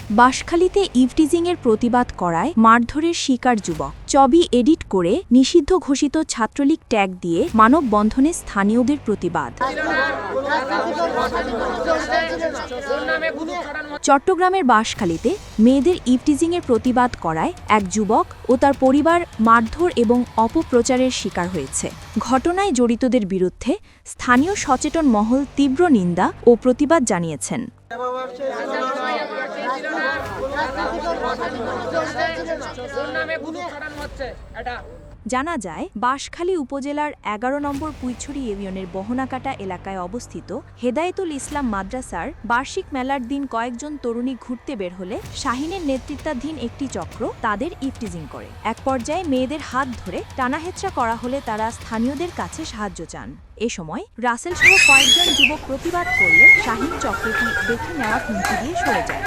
বাঁশখালীতে ইভটিজিংয়ের প্রতিবাদ করায় মারধরের শিকার যুবক। ছবি এডিট করে নিষিদ্ধ ঘোষিত ছাত্রলীগ ট্যাগ দিয়ে মানববন্ধনে স্থানীয়দের প্রতিবাদ। চট্টগ্রামের বাঁশখালীতে মেয়েদের ইভটিজিংয়ের প্রতিবাদ করায় এক যুবক ও তার পরিবার মারধর এবং অপপ্রচারের শিকার হয়েছে। ঘটনায় জড়িতদের বিরুদ্ধে স্থানীয় সচেতন মহল তীব্র নিন্দা ও প্রতিবাদ জানিয়েছেন। জানা যায়, বাঁশখালী উপজেলার ১১ নম্বর পুইছড়ি ইউনিয়নের বহনাকাটা এলাকায় অবস্থিত হেদায়েতুল ইসলাম মাদ্রাসার বার্ষিক মেলার দিন কয়েকজন তরুণী ঘুরতে বের হলে শাহিনের নেতৃত্বাধীন একটি চক্র তাদের ইভটিজিং করে। এক পর্যায়ে মেয়েদের হাত ধরে টানাহেচড়া করা হলে তারা স্থানীয়দের কাছে সাহায্য চান। এ সময় রাসেল সহ কয়েকজন যুবক প্রতিবাদ করলে শাহিন চক্রটি দেখে নেওয়ার হুমকি দিয়ে সরে যায়।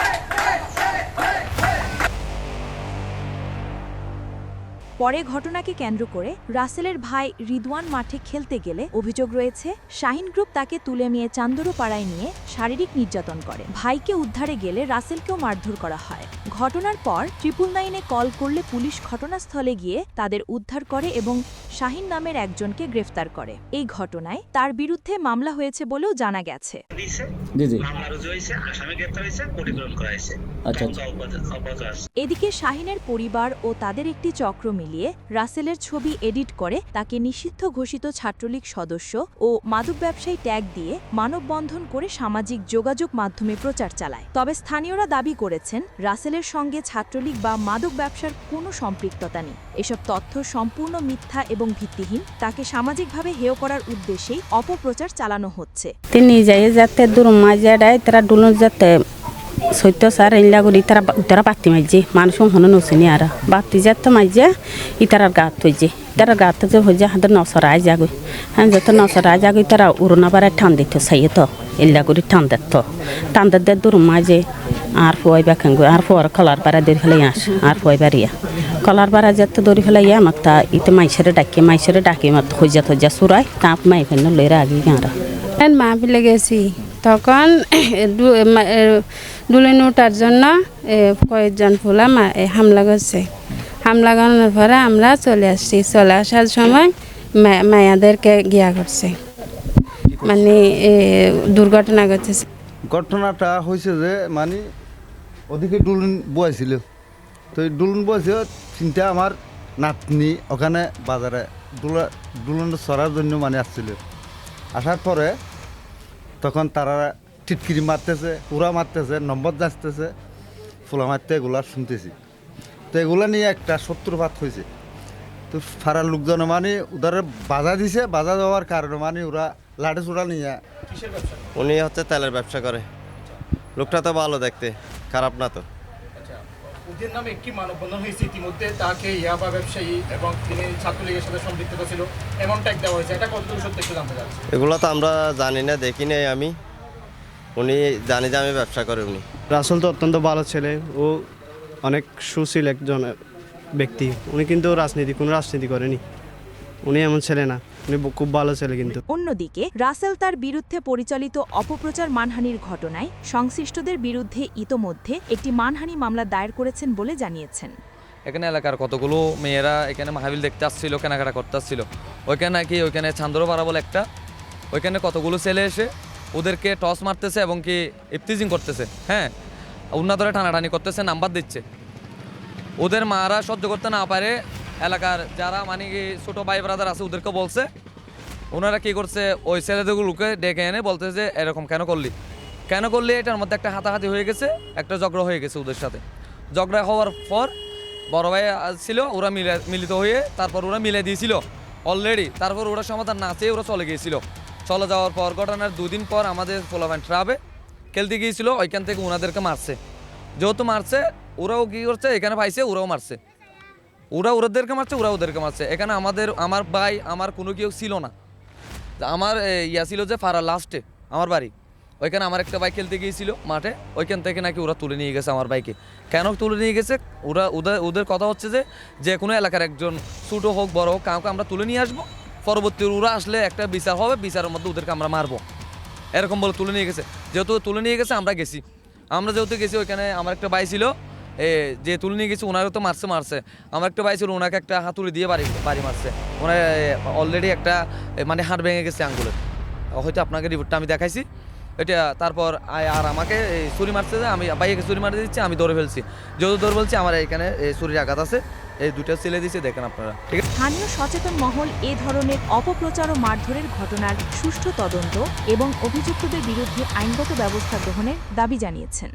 পরে ঘটনাকে কেন্দ্র করে রাসেলের ভাই রিদওয়ান মাঠে খেলতে গেলে অভিযোগ রয়েছে শাহিন গ্রুপ তাকে তুলে নিয়ে চান্দরোপাড়ায় নিয়ে শারীরিক নির্যাতন করে। ভাইকে উদ্ধারে গেলে রাসেলকেও মারধর করা হয়। ঘটনার পর 999-এ কল করলে পুলিশ ঘটনাস্থলে গিয়ে তাদের উদ্ধার করে এবং শাহিন নামের একজনকে গ্রেফতার করে। এই ঘটনায় তার বিরুদ্ধে মামলা হয়েছে বলেও জানা গেছে। এদিকে শাহিনের পরিবার ও তাদের একটি চক্র মিলিয়ে রাসেলের ছবি এডিট করে তাকে নিষিদ্ধ ঘোষিত ছাত্রলীগ সদস্য ও মাদক ব্যবসায়ী ট্যাগ দিয়ে মানববন্ধন করে সামাজিক যোগাযোগ মাধ্যমে প্রচার চালায়। তবে স্থানীয়রা দাবি করেছেন রাসেলের সঙ্গে ছাত্রলীগ বা মাদক ব্যবসার কোনো সম্পৃক্ততা নেই। এসব তথ্য সম্পূর্ণ মিথ্যা এবং ভিত্তিহীন। তাকে সামাজিকভাবে হেয় করার উদ্দেশ্যেই অপপ্রচার চালানো হচ্ছে। তিনি যাই যাতে দুর্মাজায় তারা ডুলন যাতে সত্য স্যার ইলাগুড়ি তারা উত্তরা বাতি মাইজে মানুষ হনো নসিনি আর বাতি যাতে মাইজে ইতারার গাত হইছে তারা গাত যে হয়ে যায় হাতে নসরায় যাগই হ্যাঁ যত নসরায় যাগই তারা উড়নাবারে টান দিত সাইয়ে তো ইলাগুড়ি টান দিত দুর্মাজে আর ফুয়াই বাখাঙ্গু আর ফুয়ার কলার বারা দৌড়ি ফেলাই আস আর ফুয়াই বাড়িয়া কলার বারা যাতে দৌড়ি ফেলাইয়া মাত্তা ইতে মাইসেরে ডাকি মাত্র হইজা সুরাই তাপ মাই ফেন লইরা আগে গাঁরা মা বিলে গেছি তখন দুলিন ওঠার জন্য কয়েকজন ফুলা হামলা করছে। হামলা করানোর পরে আমরা চলে আসছি। চলে আসার সময় মায়াদেরকে গিয়া করছে, মানে দুর্ঘটনা ঘটেছে। ঘটনাটা হয়েছে যে মানে ওদিকে ডুলুন বয়েছিল, তো এই ডুলুন বয়েছে চিন্তা আমার নাতনি ওখানে বাজারে ডুলুন সরার জন্য মানে আসছিল। আসার পরে তখন তারা টিটকিরি মারতেছে, উড়া মারতেছে, নম্বর যাচতেছে, ফুলা মারতে এগুলা শুনতেছি। তো এগুলা নিয়ে একটা শত্রুপাত হয়েছে। তো ফারার লোকজনে মানে উদারে বাধা দিছে, বাধা দেওয়ার কারণে মানে ওরা লাঠি চূড়া নিয়ে। উনি হচ্ছে তেলের ব্যবসা করে। লোকটা তো ভালো দেখতে, খারাপ না তো। ওদের নামে একটি মানববন্ধন হয়েছে ইতিমধ্যে, তাকে ইয়াবা ব্যবসায়ী এবং তিনি ছাত্রলীগের সাথে সম্পৃক্ত ছিল এমন ট্যাগ দেওয়া হয়েছে। এটা কতটুকু সত্যি একটু জানতে চাচ্ছি। এগুলো তো আমরা জানি না, দেখি নাই আমি। উনি জানি যে আমি ব্যবসা করে। উনি রাসেল তো অত্যন্ত ভালো ছেলে, ও অনেক সুশীল একজন ব্যক্তি। উনি কিন্তু কোনো রাজনীতি করেনি। উনি এমন ছেলে না, উনি খুব ভালো ছেলে। কিন্তু অন্যদিকে রাসেল তার বিরুদ্ধে পরিচালিত অপপ্রচার মানহানির ঘটনায় সংশ্লিষ্টদের বিরুদ্ধে ইতোমধ্যে একটি মানহানি মামলা দায়ের করেছেন বলে জানিয়েছেন। এখানে এলাকার কতগুলো মেয়েরা এখানে মাহফিল দেখতে আসছিল, কেনাকাটা করতে আসছিল। ওইখানে চান্দরোপাড়া বলে একটা, ওইখানে কতগুলো ছেলে এসে ওদেরকে টস মারতেছে এবং কি ইভটিজিং করতেছে। হ্যাঁ, উন্না ধরে টানাটানি করতেছে, নাম্বার দিচ্ছে। ওদের মারা সহ্য করতে না পারে এলাকার যারা মানে কি ছোটো ভাই ব্রাদার আছে ওদেরকে বলছে। ওনারা কী করছে, ওই ছেলেদেরগুলোকে ডেকে এনে বলতেছে যে এরকম কেন করলি। এটার মধ্যে একটা হাতাহাতি হয়ে গেছে, একটা ঝগড়া হয়ে গেছে ওদের সাথে। ঝগড়া হওয়ার পর বড় ভাই ছিল, ওরা মিলিত হয়ে তারপর ওরা মিলে দিয়েছিল অলরেডি। তারপর ওরা সমাধান না চেয়ে ওরা চলে গিয়েছিল। চলে যাওয়ার পর ঘটনার 2 দিন পর আমাদের পোলাপান ট্রাবে খেলতে গিয়েছিল, ওইখান থেকে ওনাদেরকে মারছে। যেহেতু মারছে, ওরাও কী করছে, এখানে পাইছে, ওরাও মারছে। ওদেরকে মারছে। এখানে আমার ভাই, আমার কোনো কেউ ছিল না। আমার ছিল যে ফারা লাস্টে আমার বাড়ি, ওইখানে আমার একটা ভাই খেলতে গিয়েছিল মাঠে। ওইখান থেকে নাকি ওরা তুলে নিয়ে গেছে আমার ভাইকে। কেন তুলে নিয়ে গেছে, ওদের কথা হচ্ছে যে কোনো এলাকার একজন ছোটো হোক বড় হোক, কাউকে আমরা তুলে নিয়ে আসবো, পরবর্তী ওরা আসলে একটা বিচার হবে, বিচারের মধ্যে ওদেরকে আমরা মারবো, এরকম বলে তুলে নিয়ে গেছে। যেহেতু তুলে নিয়ে গেছে, আমরা গেছি। আমরা যেহেতু গেছি ওইখানে আমার একটা ভাই ছিল যে তুলে নিয়ে গেছি ওনারও তো মারছে আমার একটা ভাই ছিল ওনাকে একটা হাতুড়ি দিয়ে বাড়ি মারছে ওনার অলরেডি একটা মানে হাড় ভেঙে গেছে আঙ্গুলের হয়তো আপনাকে রিপোর্টটা আমি দেখাইছি এটা তারপর আর আমাকে ছুরি মারছে যে আমি ভাইয়াকে ছুরি মারতে দিচ্ছি আমি দৌড়ে ফেলছি যেহেতু দৌড় বলছি আমার এখানে ছুরির আঘাত আছে এই দুটো ছেলে দিয়েছে দেখেন আপনারা ঠিক আছে। স্থানীয় সচেতন মহল এ ধরনের অপপ্রচার ও মারধরের ঘটনার সুষ্ঠু তদন্ত এবং অভিযুক্তদের বিরুদ্ধে আইনগত ব্যবস্থা গ্রহণের দাবি জানিয়েছেন।